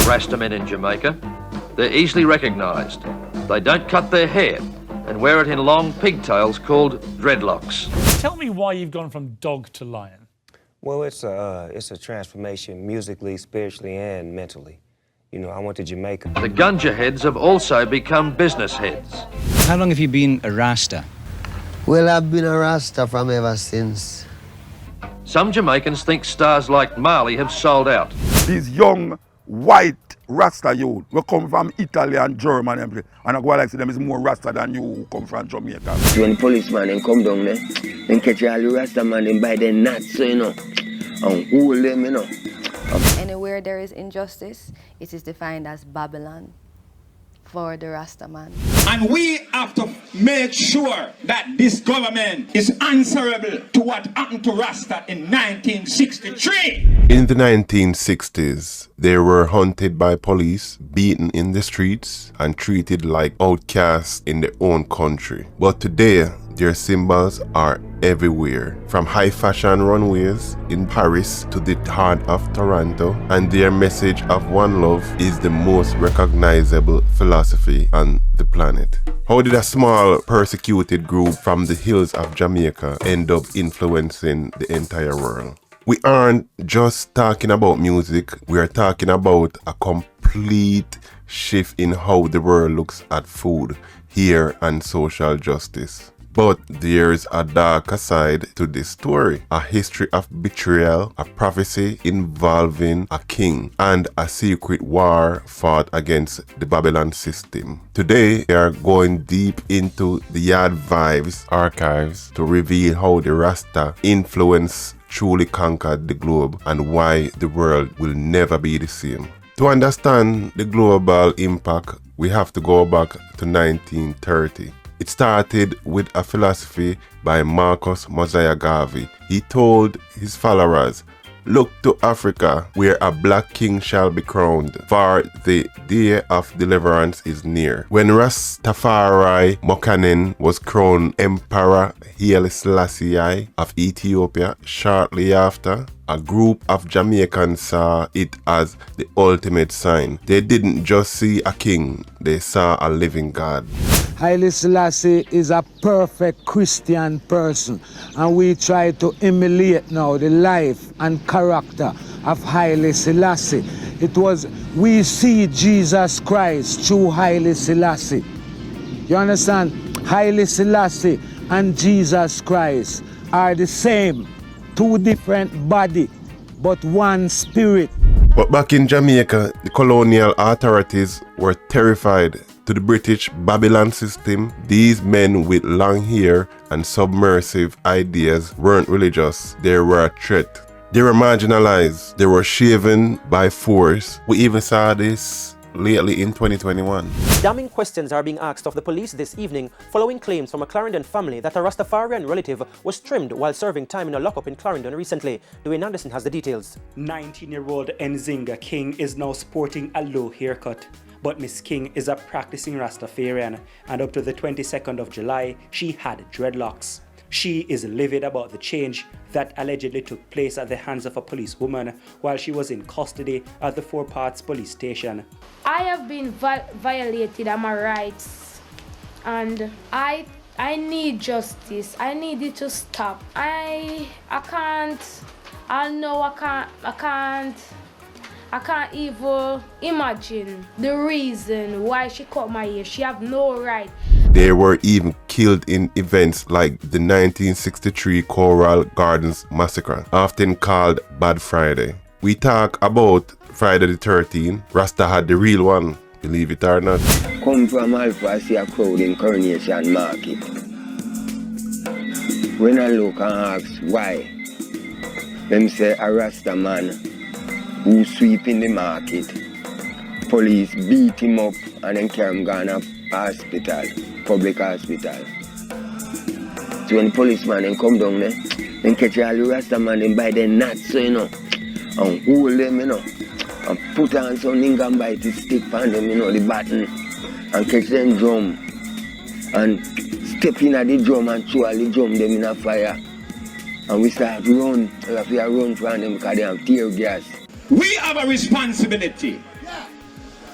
Rasta men in Jamaica, they're easily recognised. They don't cut their hair and wear it in long pigtails called dreadlocks. Tell me why you've gone from dog to lion. Well, it's a transformation musically, spiritually, and mentally. You know, I went to Jamaica. The Gunja heads have also become business heads. How long have you been a Rasta? Well, I've been a Rasta from ever since. Some Jamaicans think stars like Marley have sold out. These young, white Rasta youth will come from Italy and Germany and I go like say them is more Rasta than you who come from Jamaica. When the policeman and come down there, then catch all the Rasta man and buy their nuts, so you know, and hold them, you know. Anywhere there is injustice, it is defined as Babylon for the Rasta man. And we have to make sure that this government is answerable to what happened to Rasta in 1963. In the 1960s, they were hunted by police, beaten in the streets, and treated like outcasts in their own country. But today, their symbols are everywhere, from high fashion runways in Paris to the heart of Toronto, and their message of one love is the most recognizable philosophy on the planet. How did a small persecuted group from the hills of Jamaica end up influencing the entire world? We aren't just talking about music, we are talking about a complete shift in how the world looks at food, hair, and social justice. But there's a darker side to this story, a history of betrayal, a prophecy involving a king, and a secret war fought against the Babylon system. Today, we are going deep into the Yaad Vibez archives to reveal how the Rasta influence truly conquered the globe and why the world will never be the same. To understand the global impact, we have to go back to 1930. It started with a philosophy by Mosiah Garvey. He told his followers, "Look to Africa, where a black king shall be crowned, for the day of deliverance is near." When Rastafari Mokanen was crowned Emperor Haile Selassie of Ethiopia shortly after, a group of Jamaicans saw it as the ultimate sign. They didn't just see a king, they saw a living God. Haile Selassie is a perfect Christian person, and we try to emulate now the life and character of Haile Selassie. We see Jesus Christ through Haile Selassie. You understand? Haile Selassie and Jesus Christ are the same, two different bodies, but one spirit. But back in Jamaica, the colonial authorities were terrified. To the British Babylon system, these men with long hair and submersive ideas weren't religious, they were a threat. They were marginalized, they were shaven by force. We even saw this lately in 2021. Damning questions are being asked of the police this evening following claims from a Clarendon family that a Rastafarian relative was trimmed while serving time in a lockup in Clarendon recently. Dwayne Anderson has the details. 19-year-old Nzinga King is now sporting a low haircut. But Miss King is a practicing Rastafarian, and up to the 22nd of July, she had dreadlocks. She is livid about the change that allegedly took place at the hands of a policewoman while she was in custody at the Four Parts police station. I have been violated of my rights, and I need justice. I need it to stop. I can't even imagine the reason why she cut my hair. She have no right. They were even killed in events like the 1963 Coral Gardens Massacre, often called Bad Friday. We talk about Friday the 13th. Rasta had the real one, believe it or not. Come from Alpha, I see a crowd in Coronation Market. When I look and ask why, them say a Rasta man who sweep in the market. Police beat him up and then carry him gone to hospital, public hospital. So when the policeman then come down there, then catch all the Rasta man and buy their nuts, so you know, and hold them, you know, and put on some and bite the stick on them, you know, the button, and catch them drum, and step in at the drum and throw all the drum them in a fire. And we start run. We have to run from them because they have tear gas. We have a responsibility.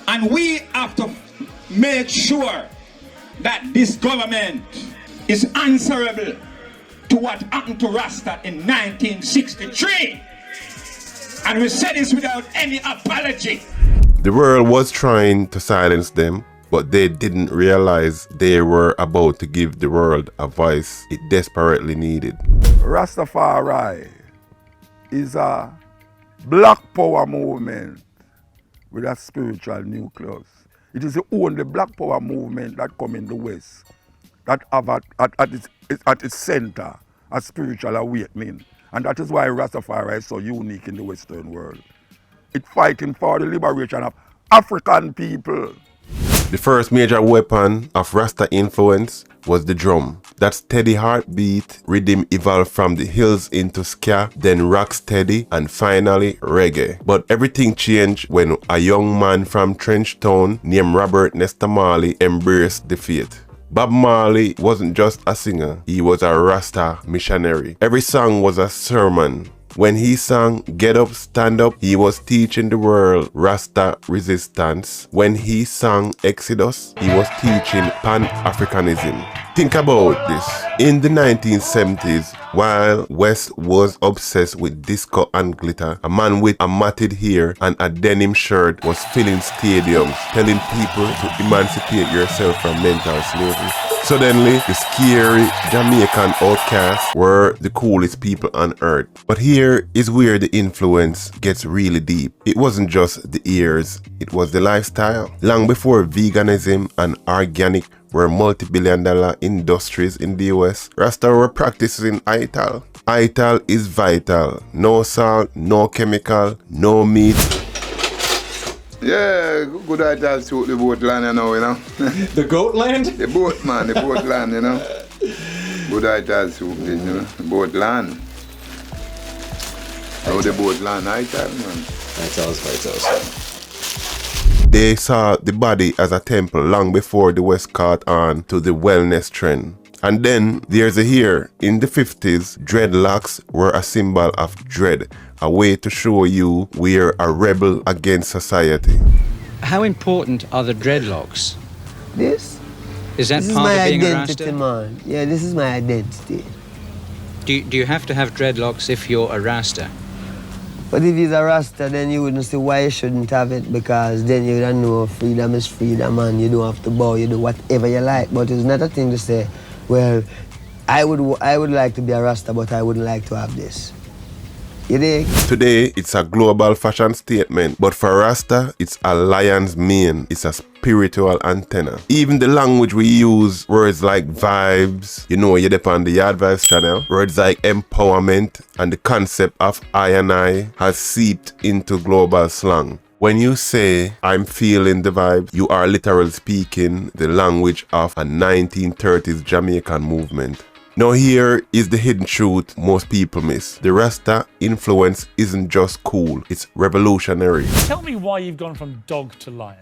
And we have to make sure that this government is answerable to what happened to Rasta in 1963. And we said this without any apology. The world was trying to silence them, but they didn't realize they were about to give the world a voice it desperately needed. Rastafari is a black power movement with a spiritual nucleus. It is the only black power movement that come in the West that have at its center a spiritual awakening. And that is why Rastafari is so unique in the Western world. It's fighting for the liberation of African people. The first major weapon of Rasta influence was the drum. That steady heartbeat rhythm evolved from the hills into ska, then rock steady, and finally reggae. But everything changed when a young man from Trenchtown named Robert Nesta Marley embraced the faith. Bob Marley wasn't just a singer, he was a Rasta missionary. Every song was a sermon. When he sang Get Up, Stand Up, he was teaching the world Rasta resistance. When he sang Exodus, he was teaching Pan-Africanism. Think about this. In the 1970s, while West was obsessed with disco and glitter, a man with a matted hair and a denim shirt was filling stadiums, telling people to emancipate yourself from mental slavery. Suddenly, the scary Jamaican outcasts were the coolest people on earth. But here is where the influence gets really deep. It wasn't just the ears, it was the lifestyle. Long before veganism and organic were multi-billion-dollar industries in the US, Rasta were practicing ITAL. ITAL is vital. No salt, no chemical, no meat. Yeah, good ITAL suit the boat land, you know. The goat land? The boat, man, the boat land, you know. Good ITAL suit, you know, the boat land. How the boat land, ITAL, man. ITAL's. They saw the body as a temple long before the West caught on to the wellness trend. And then there's a here. In the 50s, dreadlocks were a symbol of dread, a way to show you we're a rebel against society. How important are the dreadlocks? This? Is that This part is my of being identity, a Rasta? man. Yeah, this is my identity. Do you have to have dreadlocks if you're a Rasta? But if he's a Rasta, then you wouldn't see why you shouldn't have it, because then you don't know freedom is freedom and you don't have to bow, you do whatever you like. But it's not a thing to say, well, I would like to be a Rasta, but I wouldn't like to have this. You dig? Today, it's a global fashion statement, but for Rasta, it's a lion's mane. It's a spiritual antenna. Even the language we use, words like vibes, you know, you're on the Yaad Vibez channel, words like empowerment and the concept of I and I has seeped into global slang. When you say, I'm feeling the vibe, you are literally speaking the language of a 1930s Jamaican movement. Now here is the hidden truth most people miss. The Rasta influence isn't just cool, it's revolutionary. Tell me why you've gone from dog to lion.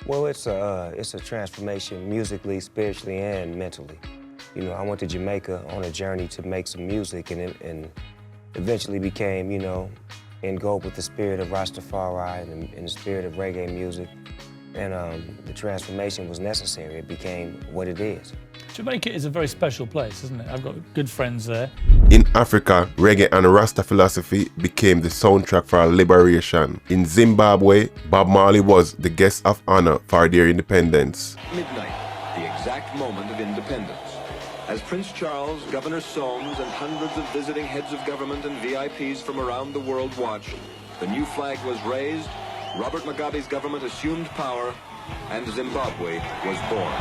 Well, it's a transformation musically, spiritually, and mentally. You know, I went to Jamaica on a journey to make some music and eventually became, you know, engulfed with the spirit of Rastafari and the spirit of reggae music. And the transformation was necessary. It became what it is. Jamaica is a very special place, isn't it? I've got good friends there. In Africa, reggae and Rasta philosophy became the soundtrack for our liberation. In Zimbabwe, Bob Marley was the guest of honor for their independence. Midnight, the exact moment of independence. As Prince Charles, Governor Soames, and hundreds of visiting heads of government and VIPs from around the world watched, the new flag was raised, Robert Mugabe's government assumed power, and Zimbabwe was born.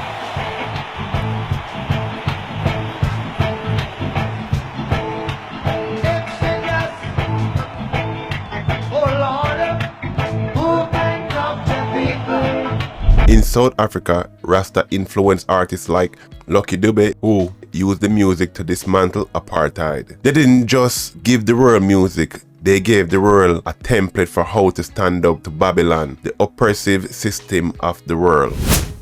In South Africa, Rasta influenced artists like Lucky Dube, who used the music to dismantle apartheid. They didn't just give the world music, they gave the world a template for how to stand up to Babylon, the oppressive system of the world.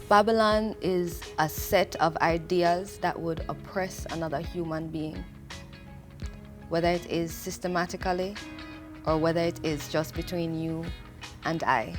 Babylon is a set of ideas that would oppress another human being. whether it is systematically or whether it is just between you and I.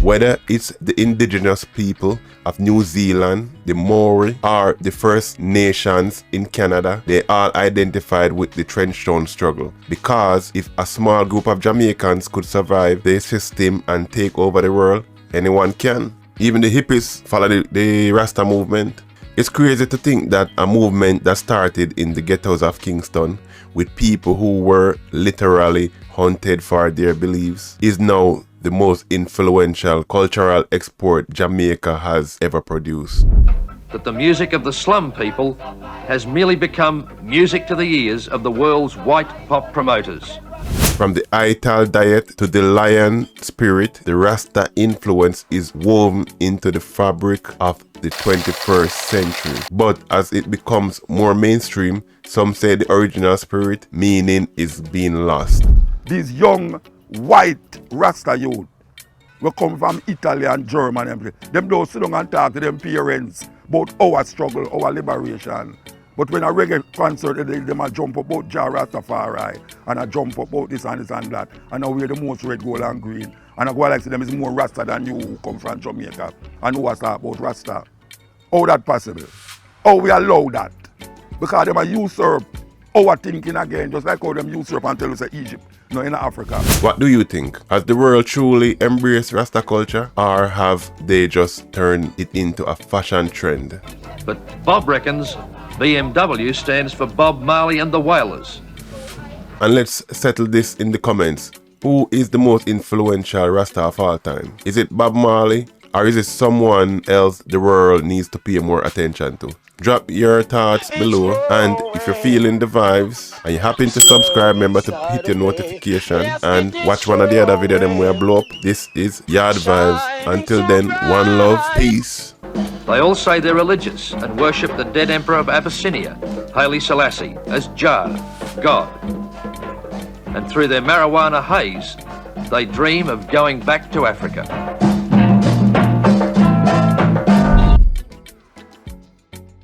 Whether it's the indigenous people of New Zealand, the Maori, or the First Nations in Canada, they all identified with the trench town struggle. Because if a small group of Jamaicans could survive the system and take over the world, anyone can. Even the hippies follow the Rasta movement. It's crazy to think that a movement that started in the ghettos of Kingston with people who were literally hunted for their beliefs is now the most influential cultural export Jamaica has ever produced. That the music of the slum people has merely become music to the ears of the world's white pop promoters. From the Ital diet to the lion spirit, the Rasta influence is woven into the fabric of the 21st century. But as it becomes more mainstream, some say the original spirit meaning is being lost. These young white Rasta youth will come from Italy and Germany. Them don't sit down and talk to them parents about our struggle, our liberation. But when a reggae concert, them a jump about Jah Rastafari and a jump about this and that. And now we're the most red, gold and green. And I go like say them is more Rasta than you who come from Jamaica and who has talk about Rasta. How that possible? How we allow that? Because them a usurp our thinking again, just like how them usurp and tell us Egypt, no, in Africa. What do you think? Has the world truly embraced Rasta culture, or have they just turned it into a fashion trend? But Bob reckons BMW stands for Bob Marley and the Wailers. And let's settle this in the comments. Who is the most influential Rasta of all time? Is it Bob Marley, or is it someone else the world needs to pay more attention to? Drop your thoughts below, and if you're feeling the vibes and you happen to subscribe, remember to hit your notification and watch one of the other videos them where blow up. This is Yaad Vibez. Until then, one love, peace. They all say they're religious and worship the dead emperor of Abyssinia, Haile Selassie, as Jah, God. And through their marijuana haze, they dream of going back to Africa.